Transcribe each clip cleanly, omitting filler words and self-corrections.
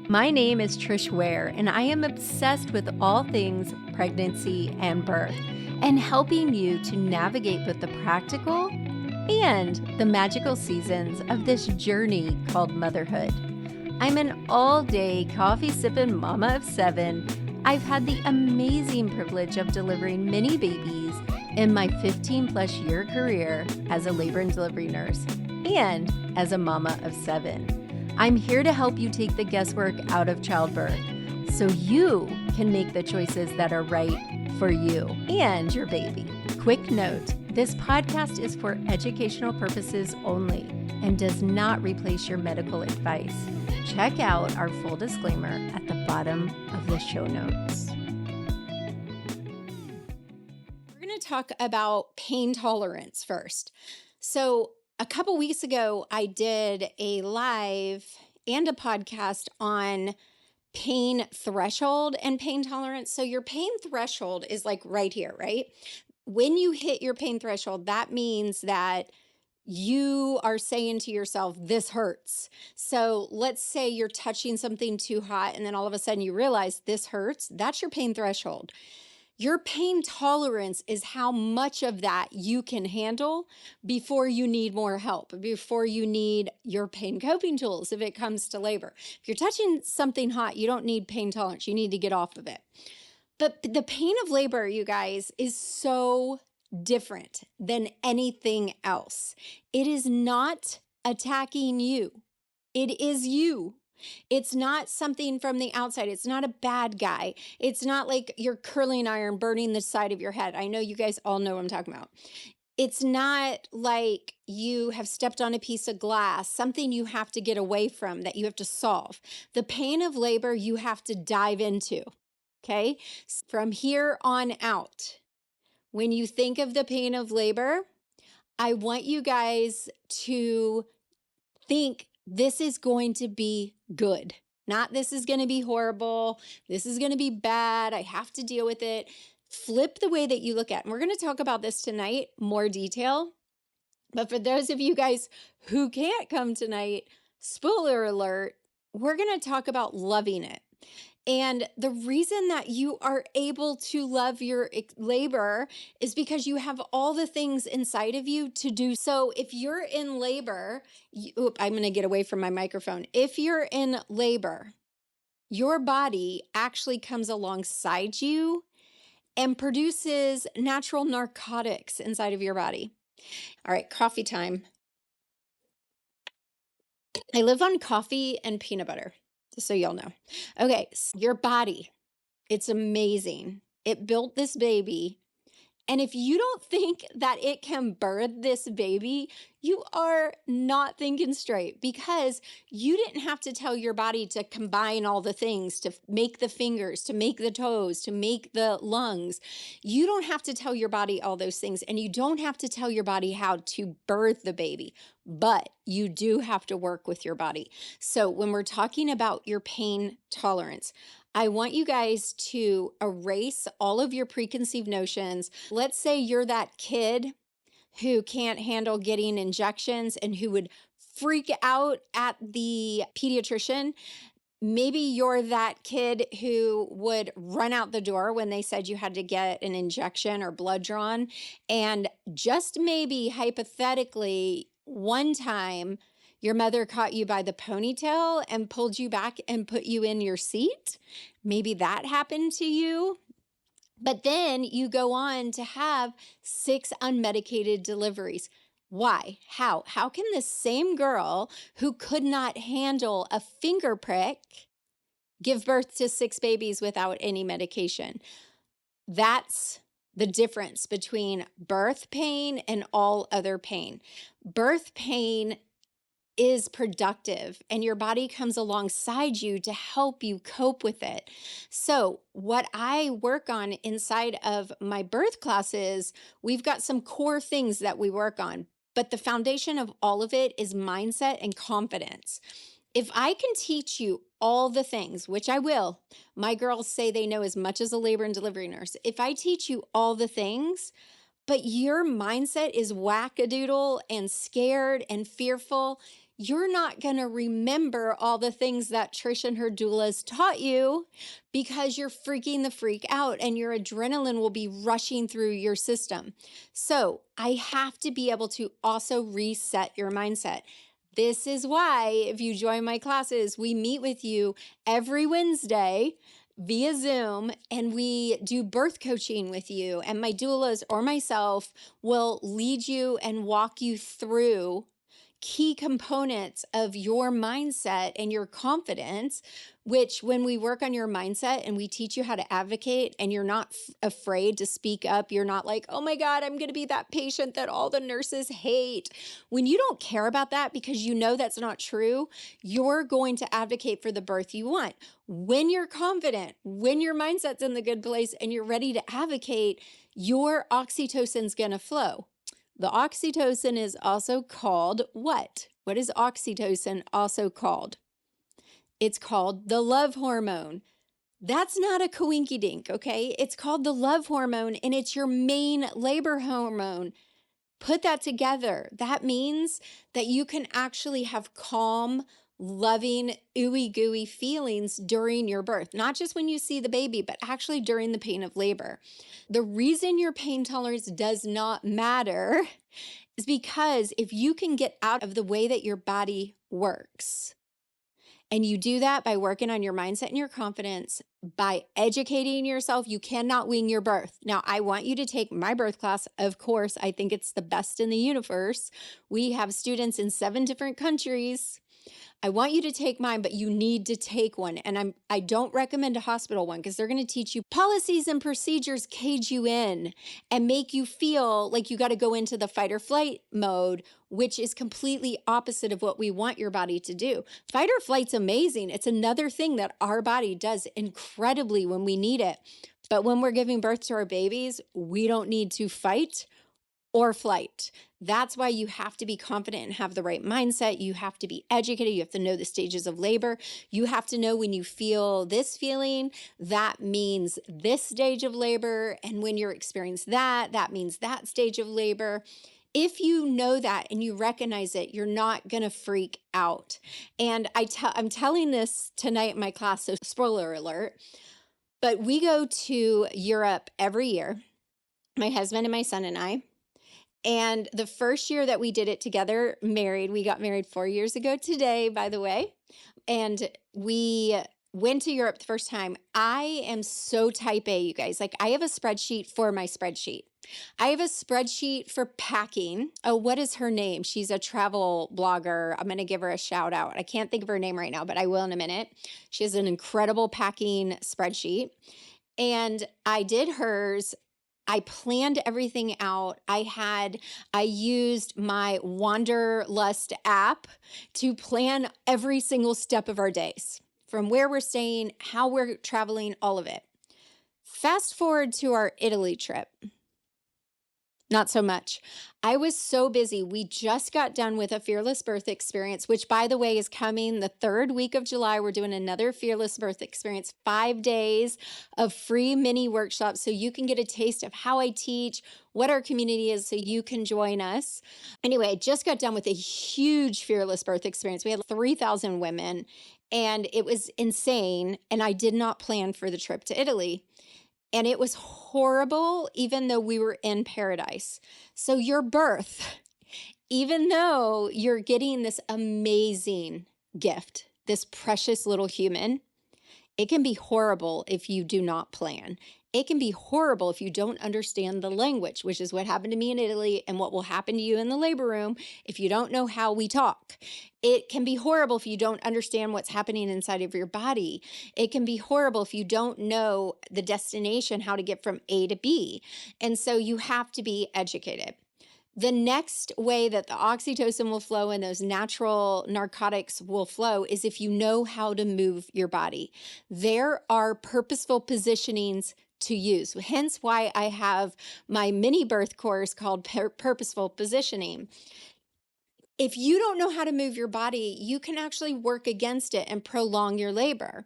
My name is Trish Ware, and I am obsessed with all things pregnancy and birth, and helping you to navigate both the practical and the magical seasons of this journey called motherhood. I'm an all-day coffee-sipping mama of 7. I've had the amazing privilege of delivering many babies in my 15-plus year career as a labor and delivery nurse and as a mama of 7. I'm here to help you take the guesswork out of childbirth so you can make the choices that are right for you and your baby. Quick note, this podcast is for educational purposes only and does not replace your medical advice. Check out our full disclaimer at the bottom of the show notes. We're going to talk about pain tolerance first. So a couple weeks ago, I did a live and a podcast on pain threshold and pain tolerance. So your pain threshold is like right here, right? When you hit your pain threshold, that means that you are saying to yourself, this hurts. So let's say you're touching something too hot and then all of a sudden you realize this hurts. That's your pain threshold. Your pain tolerance is how much of that you can handle before you need more help, before you need your pain coping tools if it comes to labor. If you're touching something hot, you don't need pain tolerance. You need to get off of it. But the pain of labor, you guys, is so different than anything else. It is not attacking you. It is you. It's not something from the outside. It's not a bad guy. It's not like your curling iron burning the side of your head. I know you guys all know what I'm talking about. It's not like you have stepped on a piece of glass, something you have to get away from that you have to solve. The pain of labor you have to dive into, okay? From here on out, when you think of the pain of labor, I want you guys to think this is going to be good. Not this is going to be horrible. This is going to be bad. I have to deal with it. Flip the way that you look at it. And we're going to talk about this tonight, more detail. But for those of you guys who can't come tonight, spoiler alert, we're going to talk about loving it. And the reason that you are able to love your labor is because you have all the things inside of you to do. So if you're in labor, I'm going to get away from my microphone. If you're in labor, your body actually comes alongside you and produces natural narcotics inside of your body. All right, coffee time. I live on coffee and peanut butter. So y'all know. Okay, so your body, it's amazing. It built this baby. And if you don't think that it can birth this baby, you are not thinking straight, because you didn't have to tell your body to combine all the things, to make the fingers, to make the toes, to make the lungs. You don't have to tell your body all those things, and you don't have to tell your body how to birth the baby, but you do have to work with your body. So when we're talking about your pain tolerance, I want you guys to erase all of your preconceived notions. Let's say you're that kid who can't handle getting injections and who would freak out at the pediatrician. Maybe you're that kid who would run out the door when they said you had to get an injection or blood drawn. And just maybe hypothetically, one time your mother caught you by the ponytail and pulled you back and put you in your seat. Maybe that happened to you. But then you go on to have 6 unmedicated deliveries. Why? How? How can the same girl who could not handle a finger prick give birth to 6 babies without any medication? That's the difference between birth pain and all other pain. Birth pain is productive and your body comes alongside you to help you cope with it. So what I work on inside of my birth classes, we've got some core things that we work on, but the foundation of all of it is mindset and confidence. If I can teach you all the things, which I will, my girls say they know as much as a labor and delivery nurse. If I teach you all the things, but your mindset is wackadoodle and scared and fearful, you're not going to remember all the things that Trish and her doulas taught you because you're freaking the freak out and your adrenaline will be rushing through your system. So I have to be able to also reset your mindset. This is why, if you join my classes, we meet with you every Wednesday via Zoom, and we do birth coaching with you, and my doulas or myself will lead you and walk you through key components of your mindset and your confidence, which when we work on your mindset and we teach you how to advocate and you're not afraid to speak up, you're not like, oh my God, I'm going to be that patient that all the nurses hate. When you don't care about that because you know that's not true, you're going to advocate for the birth you want. When you're confident, when your mindset's in the good place and you're ready to advocate, your oxytocin's going to flow. The oxytocin is also called what? What is oxytocin also called? It's called the love hormone. That's not a coinky-dink, okay? It's called the love hormone, and it's your main labor hormone. Put that together. That means that you can actually have calm, loving, ooey gooey feelings during your birth, not just when you see the baby, but actually during the pain of labor. The reason your pain tolerance does not matter is because if you can get out of the way that your body works, and you do that by working on your mindset and your confidence, by educating yourself, you cannot wing your birth. Now, I want you to take my birth class. Of course, I think it's the best in the universe. We have students in 7 different countries. I want you to take mine, but you need to take one. And I don't recommend a hospital one because they're going to teach you policies and procedures, cage you in and make you feel like you got to go into the fight or flight mode, which is completely opposite of what we want your body to do. Fight or flight's amazing. It's another thing that our body does incredibly when we need it. But when we're giving birth to our babies, we don't need to fight or flight. That's why you have to be confident and have the right mindset. You have to be educated. You have to know the stages of labor. You have to know when you feel this feeling, that means this stage of labor. And when you're experiencing that, that means that stage of labor. If you know that and you recognize it, you're not going to freak out. And I'm telling this tonight in my class, so spoiler alert, but we go to Europe every year, my husband and my son and I. And the first year that we did it together, we got married 4 years ago today, by the way. And we went to Europe the first time. I am so type A, you guys. Like, I have a spreadsheet for my spreadsheet. I have a spreadsheet for packing. Oh, what is her name? She's a travel blogger. I'm going to give her a shout out. I can't think of her name right now, but I will in a minute. She has an incredible packing spreadsheet. And I did hers. I planned everything out. I used my Wanderlust app to plan every single step of our days, from where we're staying, how we're traveling, all of it. Fast forward to our Italy trip. Not so much. I was so busy. We just got done with a Fearless Birth Experience, which, by the way, is coming the 3rd week of July. We're doing another Fearless Birth Experience, 5 days of free mini workshops so you can get a taste of how I teach, what our community is, so you can join us. Anyway, I just got done with a huge Fearless Birth Experience. We had 3,000 women, and it was insane, and I did not plan for the trip to Italy. And it was horrible, even though we were in paradise. So your birth, even though you're getting this amazing gift, this precious little human, it can be horrible if you do not plan. It can be horrible if you don't understand the language, which is what happened to me in Italy and what will happen to you in the labor room if you don't know how we talk. It can be horrible if you don't understand what's happening inside of your body. It can be horrible if you don't know the destination, how to get from A to B. And so you have to be educated. The next way that the oxytocin will flow and those natural narcotics will flow is if you know how to move your body. There are purposeful positionings to use. Hence why I have my mini birth course called Purposeful Positioning. If you don't know how to move your body, you can actually work against it and prolong your labor.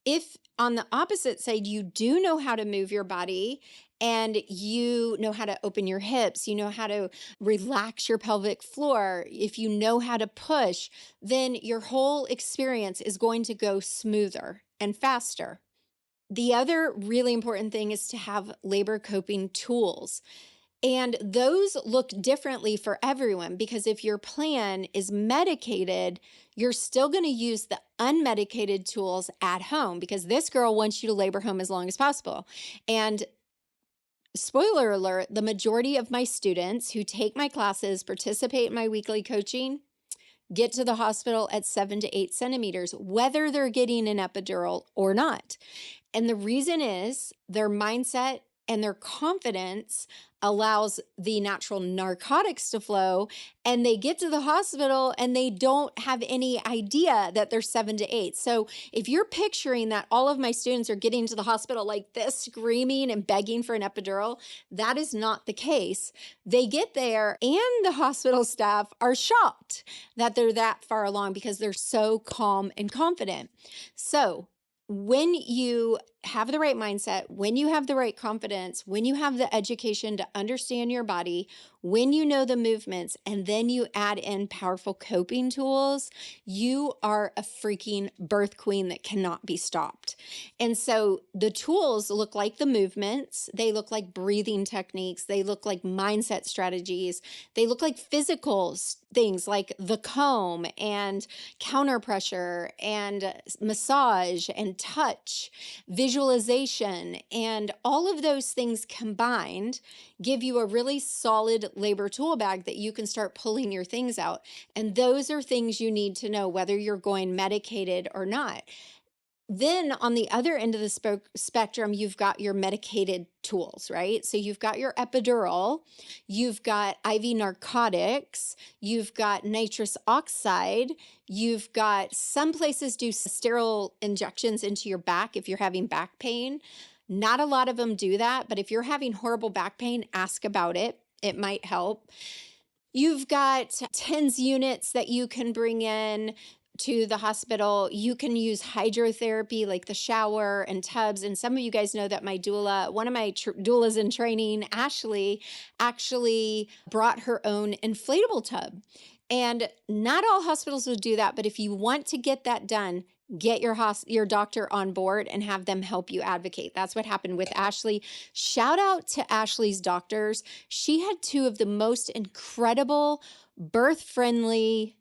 If on the opposite side, you do know how to move your body and you know how to open your hips, you know how to relax your pelvic floor, if you know how to push, then your whole experience is going to go smoother and faster. The other really important thing is to have labor coping tools. And those look differently for everyone, because if your plan is medicated, you're still going to use the unmedicated tools at home, because this girl wants you to labor home as long as possible. And spoiler alert, the majority of my students who take my classes, participate in my weekly coaching, get to the hospital at 7 to 8 centimeters, whether they're getting an epidural or not. And the reason is their mindset and their confidence allows the natural narcotics to flow, and they get to the hospital and they don't have any idea that they're 7 to 8. So if you're picturing that all of my students are getting to the hospital like this, screaming and begging for an epidural, that is not the case. They get there and the hospital staff are shocked that they're that far along because they're so calm and confident. So when you have the right mindset, when you have the right confidence, when you have the education to understand your body, when you know the movements, and then you add in powerful coping tools, you are a freaking birth queen that cannot be stopped. And so the tools look like the movements, they look like breathing techniques, they look like mindset strategies, they look like physical things like the comb and counter pressure and massage and touch, visualization, and all of those things combined give you a really solid labor tool bag that you can start pulling your things out. And those are things you need to know whether you're going medicated or not. Then on the other end of the spectrum, you've got your medicated tools, right? So you've got your epidural, you've got IV narcotics, you've got nitrous oxide, you've got some places do sterile injections into your back if you're having back pain. Not a lot of them do that, but if you're having horrible back pain, ask about it. It might help. You've got TENS units that you can bring in to the hospital. You can use hydrotherapy like the shower and tubs. And some of you guys know that my doula, one of my doulas in training, Ashley, actually brought her own inflatable tub. And not all hospitals will do that, but if you want to get that done, get your doctor on board and have them help you advocate. That's what happened with Ashley. Shout out to Ashley's doctors. She had two of the most incredible birth-friendly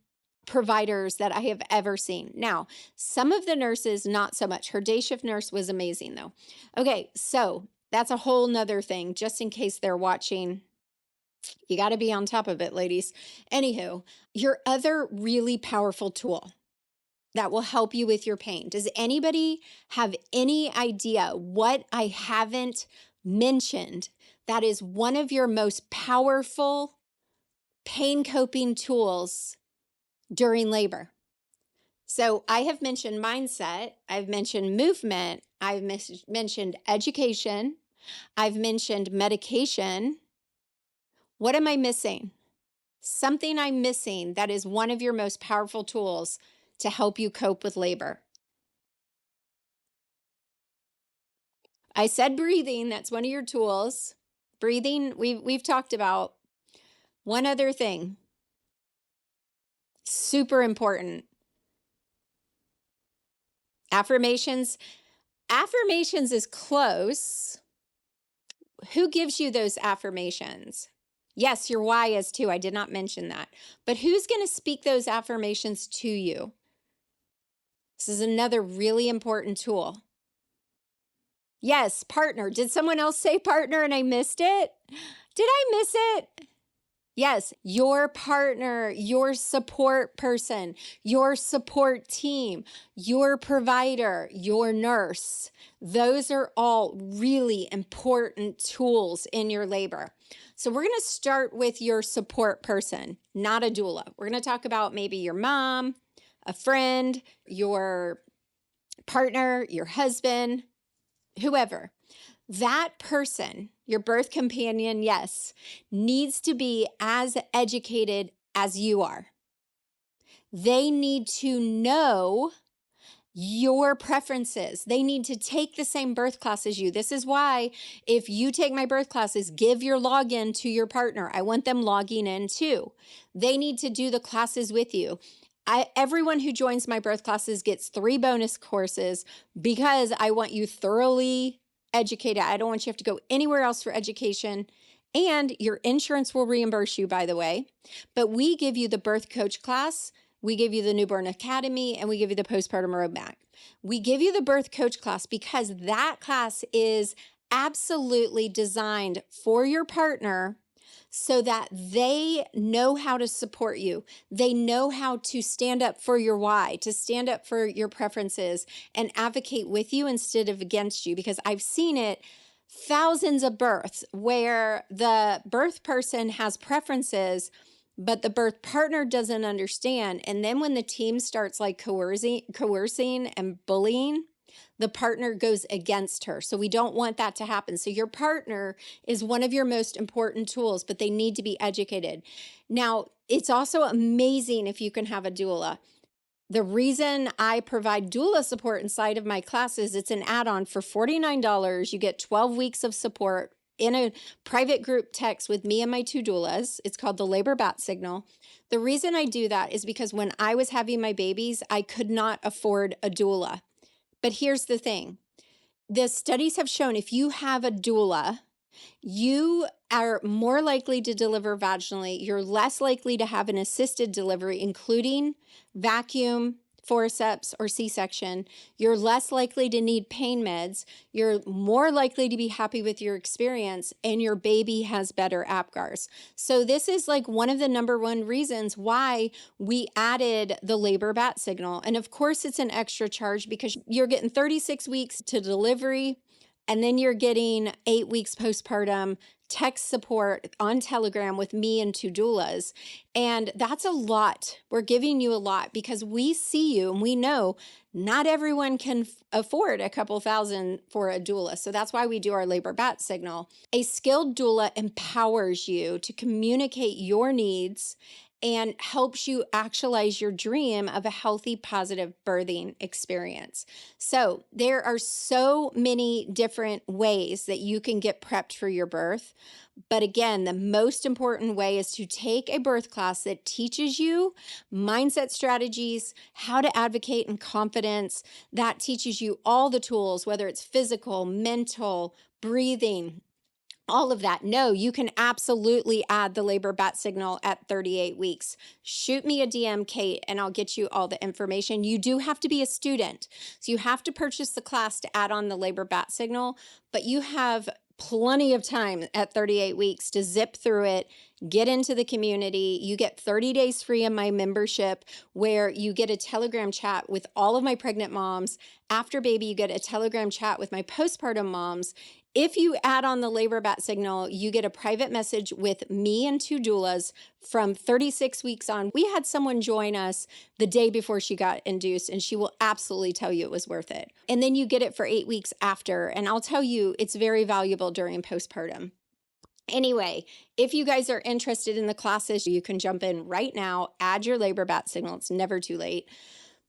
providers that I have ever seen. Now, some of the nurses, not so much. Her day shift nurse was amazing though. Okay, so that's a whole nother thing, just in case they're watching. You got to be on top of it, ladies. Anywho, your other really powerful tool that will help you with your pain. Does anybody have any idea what I haven't mentioned that is one of your most powerful pain coping tools during labor? So I have mentioned mindset, I've mentioned movement, I've mentioned education, I've mentioned medication. What am I missing? Something I'm missing that is one of your most powerful tools to help you cope with labor. I said breathing, that's one of your tools. Breathing, we've talked about. One other thing, super important. Affirmations. Affirmations is close. Who gives you those affirmations? Yes, your why is too. I did not mention that. But who's going to speak those affirmations to you? This is another really important tool. Yes, partner. Did someone else say partner and I missed it? Did I miss it? Yes, your partner, your support person, your support team, your provider, your nurse. Those are all really important tools in your labor. So we're going to start with your support person, not a doula. We're going to talk about maybe your mom, a friend, your partner, your husband, whoever. That person, your birth companion, yes, needs to be as educated as you are. They need to know your preferences. They need to take the same birth class as you. This is why if you take my birth classes, give your login to your partner. I want them logging in too. They need to do the classes with you. Everyone who joins my birth classes gets 3 bonus courses because I want you thoroughly educated. I don't want you to have to go anywhere else for education. And your insurance will reimburse you, by the way. But we give you the birth coach class, we give you the newborn academy, and we give you the postpartum roadmap. We give you the birth coach class because that class is absolutely designed for your partner so that they know how to support you. They know how to stand up for your why, to stand up for your preferences and advocate with you instead of against you, because I've seen it thousands of births where the birth person has preferences, but the birth partner doesn't understand. And then when the team starts like coercing and bullying, the partner goes against her. So we don't want that to happen. So your partner is one of your most important tools, but they need to be educated. Now, it's also amazing if you can have a doula. The reason I provide doula support inside of my classes, it's an add-on for $49. You get 12 weeks of support in a private group text with me and my 2 doulas. It's called the labor bat signal. The reason I do that is because when I was having my babies, I could not afford a doula. But here's the thing. The studies have shown if you have a doula, you are more likely to deliver vaginally. You're less likely to have an assisted delivery, including vacuum, forceps, or C-section. You're less likely to need pain meds. You're more likely to be happy with your experience, and your baby has better APGARs. So this is like one of the #1 reasons why we added the labor bat signal. And of course, it's an extra charge because you're getting 36 weeks to delivery, and then you're getting 8 weeks postpartum text support on Telegram with me and 2 doulas. And that's a lot. We're giving you a lot because we see you and we know not everyone can afford a couple thousand for a doula. So that's why we do our labor bat signal. A skilled doula empowers you to communicate your needs and helps you actualize your dream of a healthy, positive birthing experience. So there are so many different ways that you can get prepped for your birth. But again, the most important way is to take a birth class that teaches you mindset strategies, how to advocate in confidence, that teaches you all the tools, whether it's physical, mental, breathing, all of that. No, you can absolutely add the labor bat signal at 38 weeks. Shoot me a DM, Kate, and I'll get you all the information. You do have to be a student. So you have to purchase the class to add on the labor bat signal, but you have plenty of time at 38 weeks to zip through it, get into the community. You get 30 days free in my membership where you get a Telegram chat with all of my pregnant moms. After baby, you get a Telegram chat with my postpartum moms. If you add on the labor bat signal, you get a private message with me and 2 doulas from 36 weeks on. We had someone join us the day before she got induced, and she will absolutely tell you it was worth it. And then you get it for 8 weeks after. And I'll tell you, it's very valuable during postpartum. Anyway, if you guys are interested in the classes, you can jump in right now, add your labor bat signal. It's never too late.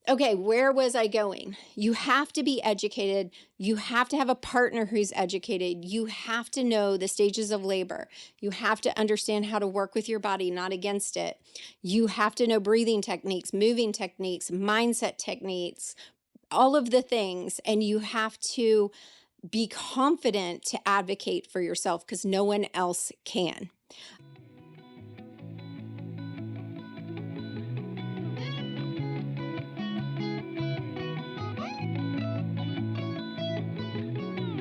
Okay, where was I going? You have to be educated. You have to have a partner who's educated. You have to know the stages of labor. You have to understand how to work with your body, not against it. You have to know breathing techniques, moving techniques, mindset techniques, all of the things. And you have to be confident to advocate for yourself because no one else can.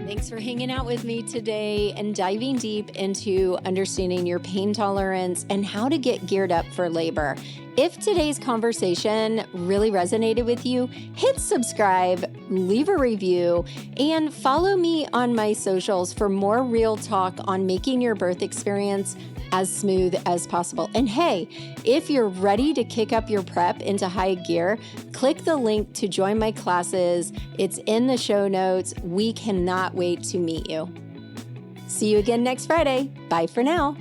Thanks for hanging out with me today and diving deep into understanding your pain tolerance and how to get geared up for labor. If today's conversation really resonated with you, hit subscribe, leave a review, and follow me on my socials for more real talk on making your birth experience as smooth as possible. And hey, if you're ready to kick up your prep into high gear, click the link to join my classes. It's in the show notes. We cannot wait to meet you. See you again next Friday. Bye for now.